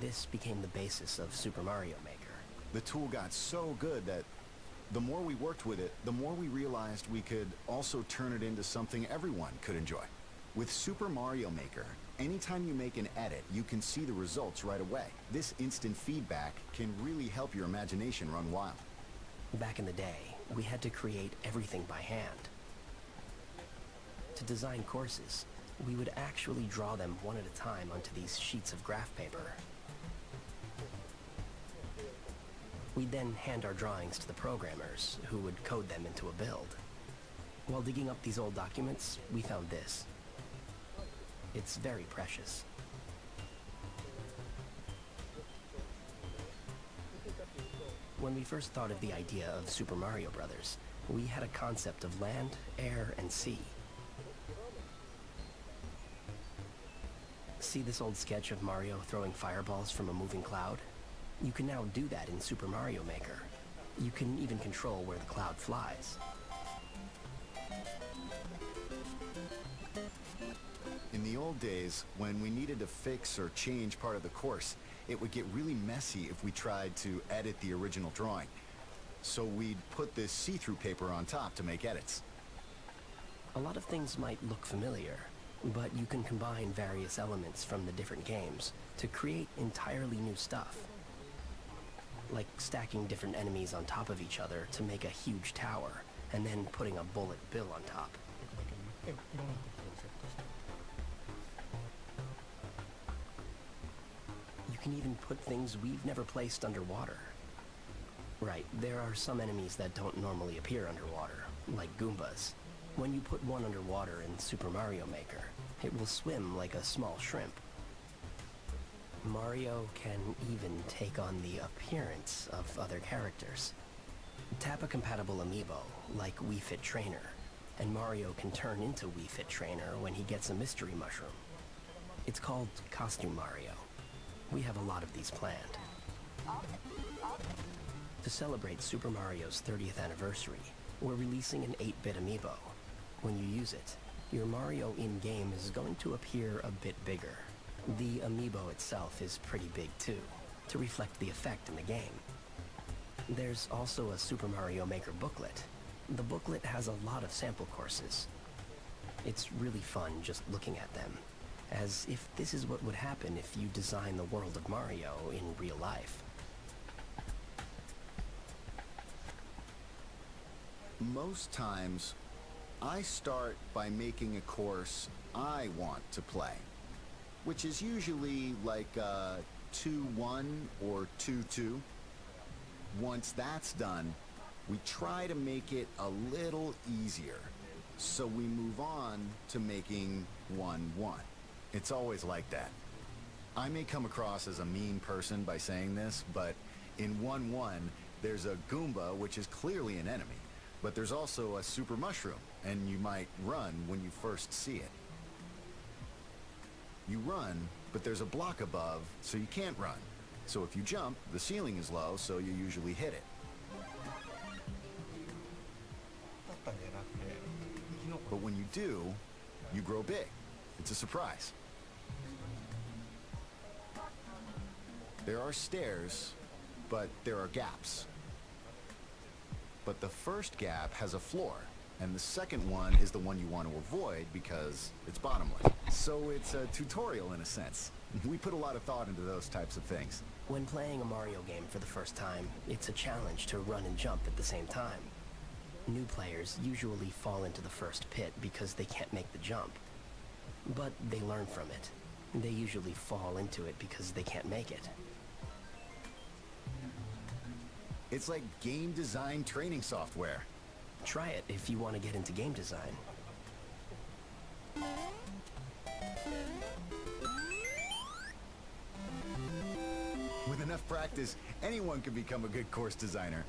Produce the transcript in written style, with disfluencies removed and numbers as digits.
This became the basis of Super Mario Maker. The tool got so good that the more we worked with it, the more we realized we could also turn it into something everyone could enjoy. With Super Mario Maker, anytime you make an edit, you can see the results right away. This instant feedback can really help your imagination run wild. Back in the day, we had to create everything by hand. To design courses, we would actually draw them one at a time onto these sheets of graph paper. We'd then hand our drawings to the programmers, who would code them into a build. While digging up these old documents, we found this. It's very precious. When we first thought of the idea of Super Mario Brothers, we had a concept of land, air, and sea. See this old sketch of Mario throwing fireballs from a moving cloud? You can now do that in Super Mario Maker. You can even control where the cloud flies. In the old days, when we needed to fix or change part of the course, it would get really messy if we tried to edit the original drawing. So we'd put this see-through paper on top to make edits. A lot of things might look familiar, but you can combine various elements from the different games to create entirely new stuff. Like stacking different enemies on top of each other to make a huge tower, and then putting a bullet bill on top. You can even put things we've never placed underwater. Right, there are some enemies that don't normally appear underwater, like Goombas. When you put one underwater in Super Mario Maker, it will swim like a small shrimp. Mario can even take on the appearance of other characters. Tap a compatible amiibo, like Wii Fit Trainer, and Mario can turn into Wii Fit Trainer when he gets a mystery mushroom. It's called Costume Mario. We have a lot of these planned. To celebrate Super Mario's 30th anniversary, we're releasing an 8-bit amiibo. When you use it, your Mario in-game is going to appear a bit bigger. The amiibo itself is pretty big too, to reflect the effect in the game. There's also a Super Mario Maker booklet. The booklet has a lot of sample courses. It's really fun just looking at them, as if this is what would happen if you design the world of Mario in real life. Most times, I start by making a course I want to play, which is usually like 2-1 or 2-2. Once that's done, we try to make it a little easier, so we move on to making 1-1. It's always like that. I may come across as a mean person by saying this, but in 1-1, there's a Goomba, which is clearly an enemy, but there's also a super mushroom, and you might run when you first see it. You run, but there's a block above, so you can't run. So if you jump, the ceiling is low, so you usually hit it. But when you do, you grow big. It's a surprise. There are stairs, but there are gaps. But the first gap has a floor, and the second one is the one you want to avoid because it's bottomless. So it's a tutorial in a sense. We put a lot of thought into those types of things. When playing a Mario game for the first time, it's a challenge to run and jump at the same time. New players usually fall into the first pit because they can't make the jump. But they learn from it. They usually fall into it because they can't make it. It's like game design training software. Try it if you want to get into game design. With enough practice, anyone can become a good course designer.